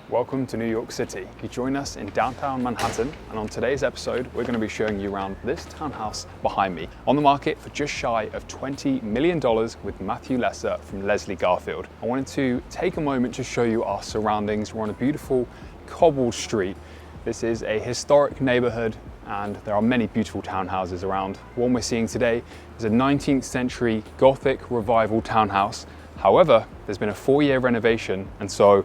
Welcome to New York City. You join us in downtown Manhattan, and on today's episode, we're going to be showing you around this townhouse behind me. On the market for just shy of $20 million with Matthew Lesser from Leslie Garfield. I wanted to take a moment to show you our surroundings. We're on a beautiful cobbled street. This is a historic neighborhood, and there are many beautiful townhouses around. One we're seeing today is a 19th century Gothic revival townhouse. However, there's been a 4-year renovation, and so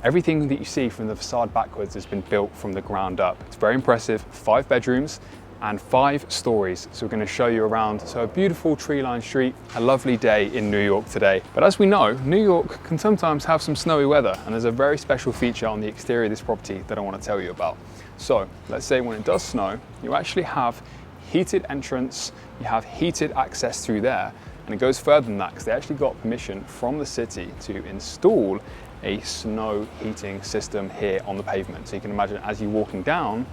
everything that you see from the facade backwards has been built from the ground up. It's very impressive, 5 bedrooms and 5 stories. So we're going to show you around. So a beautiful tree-lined street, a lovely day in New York today. But as we know, New York can sometimes have some snowy weather, and there's a very special feature on the exterior of this property that I want to tell you about. So let's say when it does snow, you actually have heated entrance, you have heated access through there, and it goes further than that because they actually got permission from the city to install a snow heating system here on the pavement. So you can imagine as you're walking down,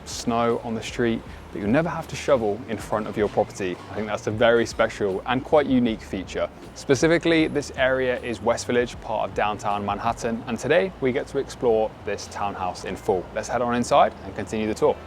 snow on the street, but you'll never have to shovel in front of your property. I think that's a very special and quite unique feature. Specifically, this area is West Village, part of downtown Manhattan, and today we get to explore this townhouse in full. Let's head on inside and continue the tour.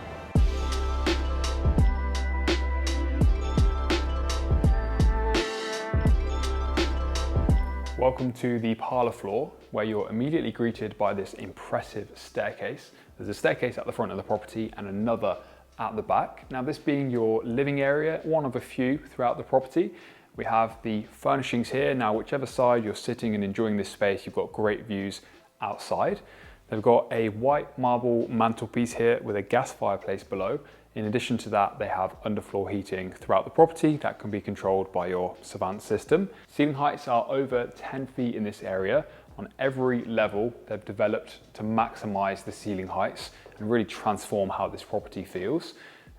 Welcome to the parlor floor, where you're immediately greeted by this impressive staircase. There's a staircase at the front of the property and another at the back. Now, this being your living area, one of a few throughout the property. We have the furnishings here. Now, whichever side you're sitting and enjoying this space, you've got great views outside. They've got a white marble mantelpiece here with a gas fireplace below. In addition to that, they have underfloor heating throughout the property that can be controlled by your Savant system. Ceiling heights are over 10 feet in this area. On every level, they've developed to maximize the ceiling heights and really transform how this property feels.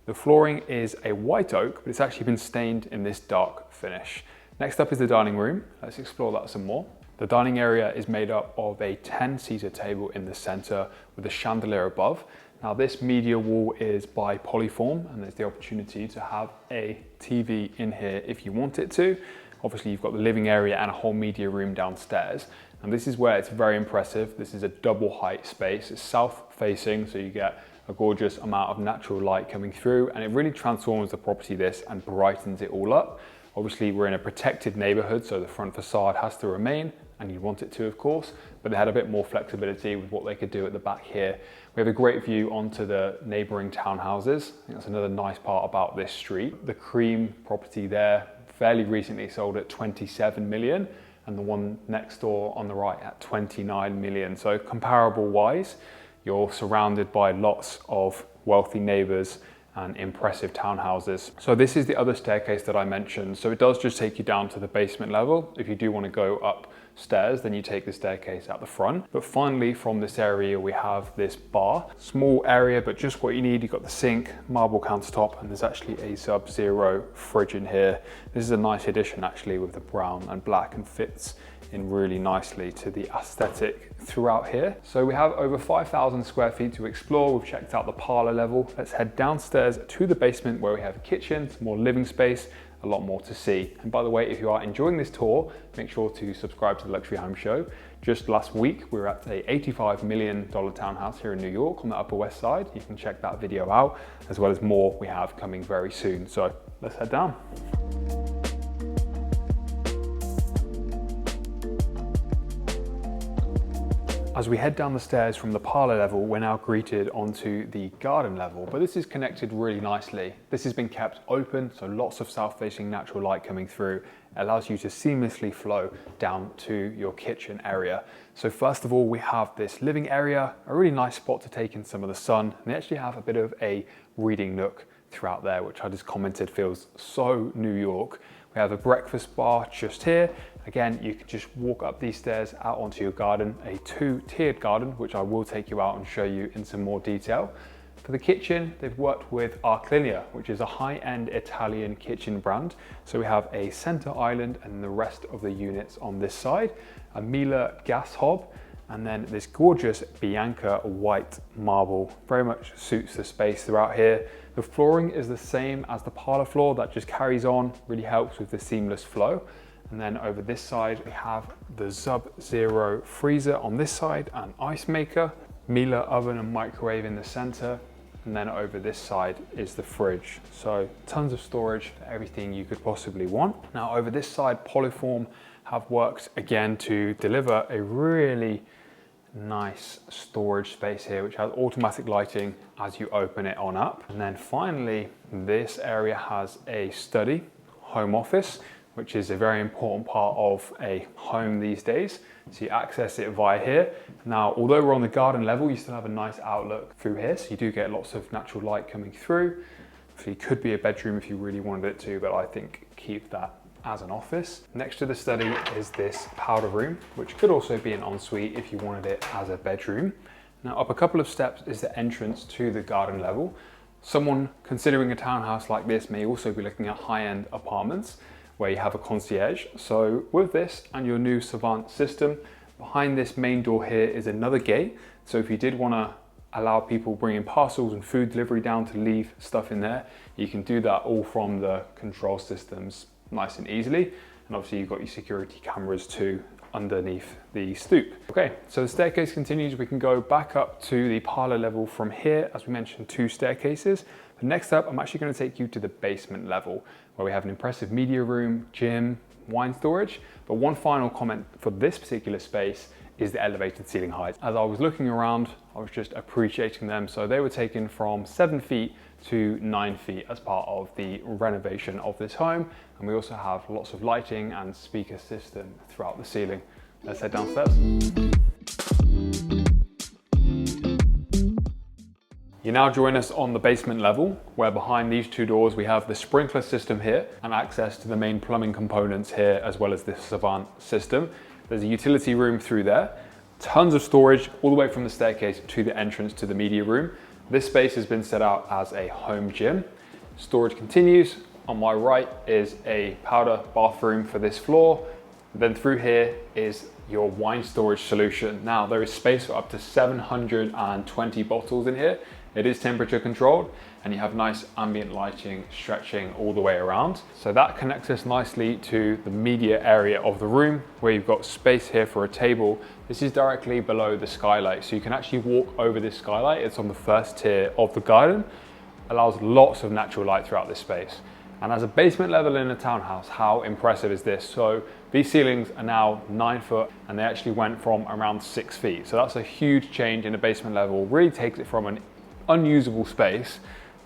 The flooring is a white oak, but it's actually been stained in this dark finish. Next up is the dining room. Let's explore that some more. The dining area is made up of a 10-seater table in the center with a chandelier above. Now, this media wall is by Polyform, and there's the opportunity to have a TV in here if you want it to. Obviously, you've got the living area and a whole media room downstairs. And this is where it's very impressive. This is a double height space. It's south facing, so you get a gorgeous amount of natural light coming through, and it really transforms the property and brightens it all up. Obviously, we're in a protected neighborhood, so the front facade has to remain, and you want it to, of course, but they had a bit more flexibility with what they could do at the back here. We have a great view onto the neighboring townhouses. I think that's another nice part about this street. The Cream property there fairly recently sold at 27 million, and the one next door on the right at 29 million. So comparable wise, you're surrounded by lots of wealthy neighbors and impressive townhouses. So this is the other staircase that I mentioned. So it does just take you down to the basement level. If you do want to go upstairs, then you take the staircase at the front. But finally, from this area, we have this bar. Small area, but just what you need. You've got the sink, marble countertop, and there's actually a Sub-Zero fridge in here. This is a nice addition actually with the brown and black, and fits in really nicely to the aesthetic throughout here. So we have over 5,000 square feet to explore. We've checked out the parlor level. Let's head downstairs to the basement where we have a kitchen, some more living space, a lot more to see. And by the way, if you are enjoying this tour, make sure to subscribe to the Luxury Home Show. Just last week, we were at a $85 million townhouse here in New York on the Upper West Side. You can check that video out, as well as more we have coming very soon. So let's head down. As we head down the stairs from the parlor level, we're now greeted onto the garden level, but this is connected really nicely. This has been kept open, so lots of south-facing natural light coming through. It allows you to seamlessly flow down to your kitchen area. So first of all, we have this living area, a really nice spot to take in some of the sun. And they actually have a bit of a reading nook throughout there, which I just commented feels so New York. We have a breakfast bar just here. Again, you can just walk up these stairs out onto your garden, a 2-tiered garden, which I will take you out and show you in some more detail. For the kitchen, they've worked with Arclinia, which is a high-end Italian kitchen brand. So we have a center island and the rest of the units on this side, a Miele gas hob, and then this gorgeous Bianca white marble. Very much suits the space throughout here. The flooring is the same as the parlor floor, that just carries on, really helps with the seamless flow. And then over this side, we have the Sub-Zero freezer on this side, and ice maker, Miele oven and microwave in the center. And then over this side is the fridge. So tons of storage for everything you could possibly want. Now over this side, Polyform have worked again to deliver a really nice storage space here, which has automatic lighting as you open it on up. And then finally, this area has a study, home office, which is a very important part of a home these days. So you access it via here. Now, although we're on the garden level, you still have a nice outlook through here. So you do get lots of natural light coming through. So it could be a bedroom if you really wanted it to, but I think keep that as an office. Next to the study is this powder room, which could also be an ensuite if you wanted it as a bedroom. Now, up a couple of steps is the entrance to the garden level. Someone considering a townhouse like this may also be looking at high-end apartments where you have a concierge. So with this and your new Savant system, behind this main door here is another gate. So if you did want to allow people bringing parcels and food delivery down to leave stuff in there, you can do that all from the control systems nice and easily. And obviously you've got your security cameras too underneath the stoop. Okay, so the staircase continues. We can go back up to the parlor level from here. As we mentioned, 2 staircases. But next up, I'm actually going to take you to the basement level where we have an impressive media room, gym, wine storage. But one final comment for this particular space is the elevated ceiling height. As I was looking around, I was just appreciating them. So they were taken from 7 feet to 9 feet as part of the renovation of this home. And we also have lots of lighting and speaker system throughout the ceiling. Let's head downstairs. You now join us on the basement level, where behind these 2 doors we have the sprinkler system here and access to the main plumbing components here, as well as the Savant system. There's a utility room through there, tons of storage all the way from the staircase to the entrance to the media room. This space has been set out as a home gym. Storage continues. On my right is a powder bathroom for this floor. Then through here is your wine storage solution. Now there is space for up to 720 bottles in here. It is temperature controlled and you have nice ambient lighting stretching all the way around. So that connects us nicely to the media area of the room, where you've got space here for a table. This is directly below the skylight, so you can actually walk over this skylight. It's on the first tier of the garden. Allows lots of natural light throughout this space. And as a basement level in a townhouse, how impressive is this? So these ceilings are now 9 foot and they actually went from around 6 feet. So that's a huge change in a basement level. Really takes it from an unusable space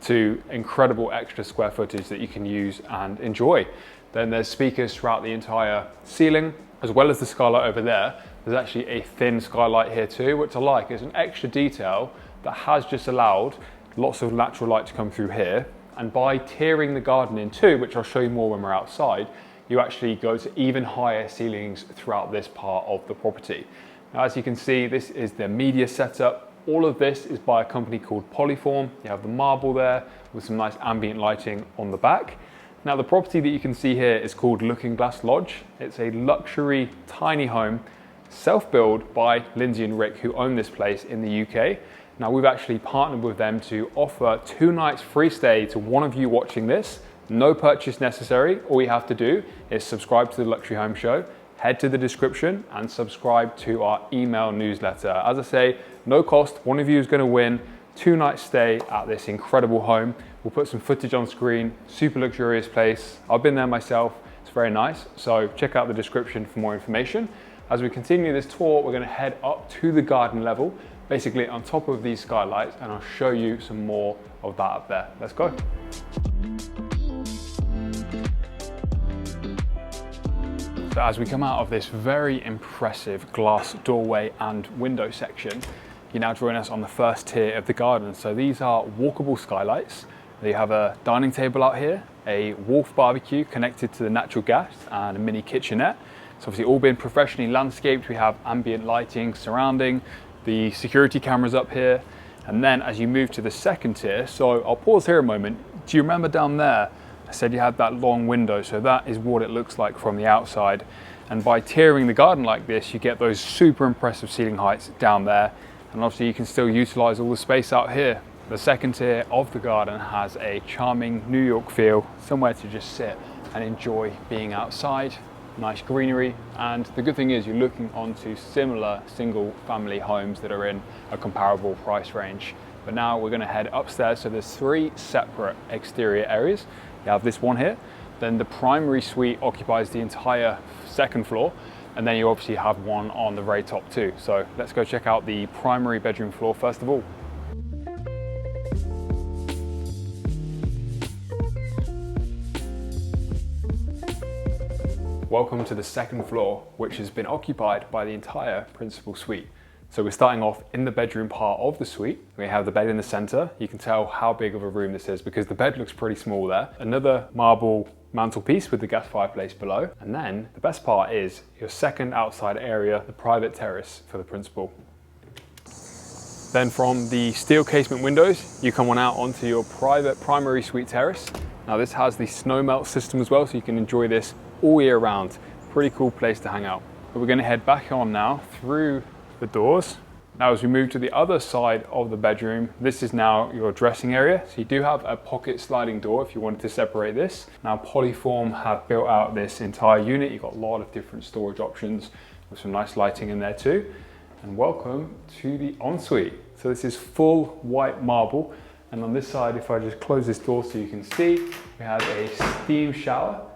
to incredible extra square footage that you can use and enjoy. Then there's speakers throughout the entire ceiling, as well as the skylight over there. There's actually a thin skylight here too, which I like. It's an extra detail that has just allowed lots of natural light to come through here. And by tiering the garden in 2, which I'll show you more when we're outside, you actually go to even higher ceilings throughout this part of the property. Now, as you can see, this is the media setup. All of this is by a company called Polyform. You have the marble there with some nice ambient lighting on the back. Now, the property that you can see here is called Looking Glass Lodge. It's a luxury tiny home, self-built by Lindsay and Rick, who own this place in the UK. Now, we've actually partnered with them to offer 2 nights free stay to one of you watching this. No purchase necessary. All you have to do is subscribe to the Luxury Home Show, head to the description and subscribe to our email newsletter. As I say, no cost. One of you is going to win 2 nights stay at this incredible home. We'll put some footage on screen. Super luxurious place. I've been there myself. It's very nice. So check out the description for more information. As we continue this tour, we're going to head up to the garden level, basically on top of these skylights, and I'll show you some more of that up there. Let's go. So as we come out of this very impressive glass doorway and window section, you now join us on the first tier of the garden. So these are walkable skylights. You have a dining table out here, a Wolf barbecue connected to the natural gas, and a mini kitchenette. It's obviously all been professionally landscaped. We have ambient lighting surrounding, the security cameras up here. And then as you move to the second tier, so I'll pause here a moment. Do you remember down there, I said you had that long window, so that is what it looks like from the outside. And by tiering the garden like this, you get those super impressive ceiling heights down there. And obviously you can still utilize all the space out here. The second tier of the garden has a charming New York feel, somewhere to just sit and enjoy being outside. nice greenery, and the good thing is you're looking onto similar single family homes that are in a comparable price range. But now we're going to head upstairs. So there's 3 separate exterior areas. You have this one here, then the primary suite occupies the entire 2nd floor, and then you obviously have one on the very top too. So let's go check out the primary bedroom floor first of all. Welcome to the 2nd floor, which has been occupied by the entire principal suite. So we're starting off in the bedroom part of the suite. We have the bed in the center. You can tell how big of a room this is because the bed looks pretty small there. Another marble mantelpiece with the gas fireplace below. And then the best part is your 2nd outside area, the private terrace for the principal. Then from the steel casement windows, you come on out onto your private primary suite terrace. Now this has the snow melt system as well, so you can enjoy this all year round. Pretty cool place to hang out. But we're gonna head back on now through the doors. Now as we move to the other side of the bedroom, this is now your dressing area. So you do have a pocket sliding door if you wanted to separate this. Now Polyform have built out this entire unit. You've got a lot of different storage options with some nice lighting in there too. And welcome to the ensuite. So this is full white marble. And on this side, if I just close this door so you can see, we have a steam shower.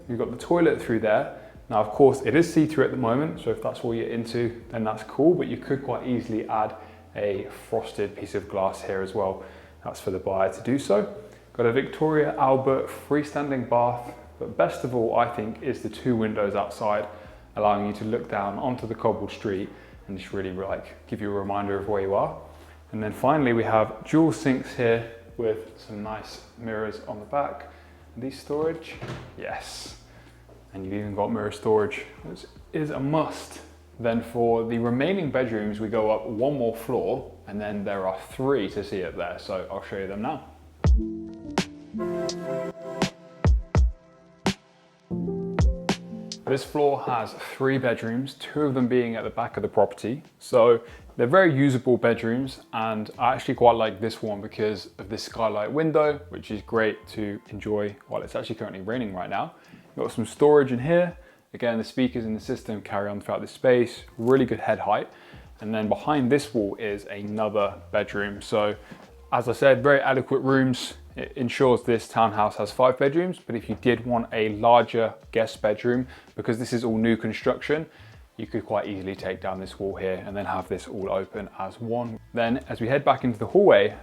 You've got the toilet through there. Now, of course, it is see-through at the moment, so if that's what you're into, then that's cool, but you could quite easily add a frosted piece of glass here as well. That's for the buyer to do so. Got a Victoria Albert freestanding bath, but best of all, I think, is the 2 windows outside, allowing you to look down onto the cobbled street and just really give you a reminder of where you are. And then finally, we have dual sinks here with some nice mirrors on the back. And these storage, yes. And you've even got mirror storage, which is a must. Then for the remaining bedrooms, we go up 1 more floor, and then there are 3 to see it there. So I'll show you them now. This floor has 3 bedrooms, 2 of them being at the back of the property. So they're very usable bedrooms, and I actually quite like this one because of this skylight window, which is great to enjoy while it's actually currently raining right now. You've got some storage in here. Again, the speakers in the system carry on throughout the space, really good head height. And then behind this wall is another bedroom. So as I said, very adequate rooms. It ensures this townhouse has 5 bedrooms, but if you did want a larger guest bedroom, because this is all new construction, you could quite easily take down this wall here and then have this all open as one. Then as we head back into the hallway,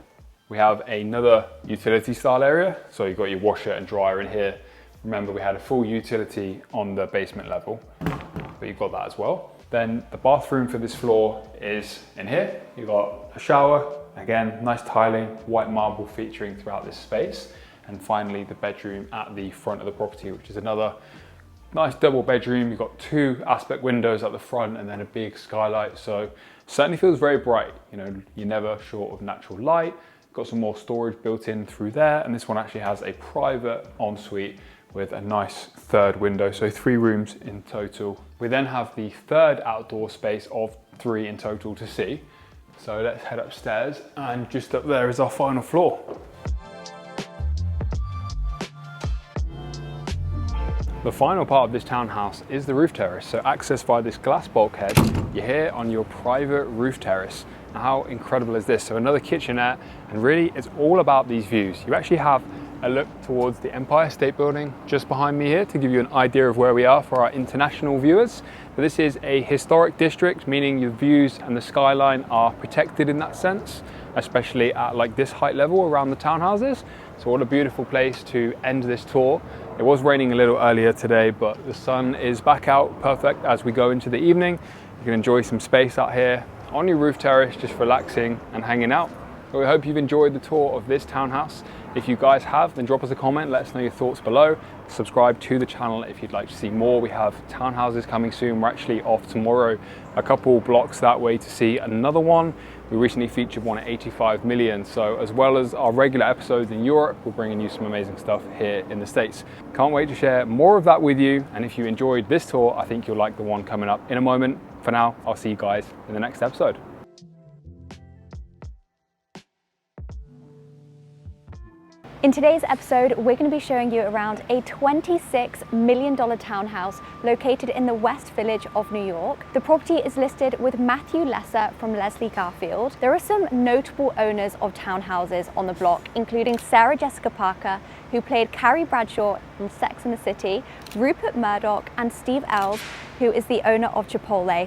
we have another utility style area. So you've got your washer and dryer in here. Remember, we had a full utility on the basement level, but you've got that as well. Then the bathroom for this floor is in here. You've got a shower, again, nice tiling, white marble featuring throughout this space. And finally, the bedroom at the front of the property, which is another nice double bedroom. You've got 2 aspect windows at the front and then a big skylight. So certainly feels very bright. You know, you're never short of natural light. Got some more storage built in through there. And this one actually has a private ensuite with a nice 3rd window, so 3 rooms in total. We then have the 3rd outdoor space of 3 in total to see. So let's head upstairs, and just up there is our final floor. The final part of this townhouse is the roof terrace. So accessed via this glass bulkhead, you're here on your private roof terrace. Now, how incredible is this? So another kitchenette, and really it's all about these views. You actually have a look towards the Empire State Building just behind me here to give you an idea of where we are for our international viewers. But this is a historic district, meaning your views and the skyline are protected in that sense, especially at like this height level around the townhouses. So what a beautiful place to end this tour. It was raining a little earlier today, but the sun is back out perfect as we go into the evening. You can enjoy some space out here on your roof terrace, just relaxing and hanging out. So we hope you've enjoyed the tour of this townhouse. If you guys have, then drop us a comment, let us know your thoughts below. Subscribe to the channel if you'd like to see more. We have townhouses coming soon. We're actually off tomorrow, a couple blocks that way to see another one. We recently featured one at 85 million. So as well as our regular episodes in Europe, we're bringing you some amazing stuff here in the States. Can't wait to share more of that with you. And if you enjoyed this tour, I think you'll like the one coming up in a moment. For now, I'll see you guys in the next episode. In today's episode, we're going to be showing you around a $26 million townhouse located in the West Village of New York. The property is listed with Matthew Lesser from Leslie Garfield. There are some notable owners of townhouses on the block, including Sarah Jessica Parker, who played Carrie Bradshaw in Sex and the City, Rupert Murdoch, and Steve Ells, who is the owner of Chipotle.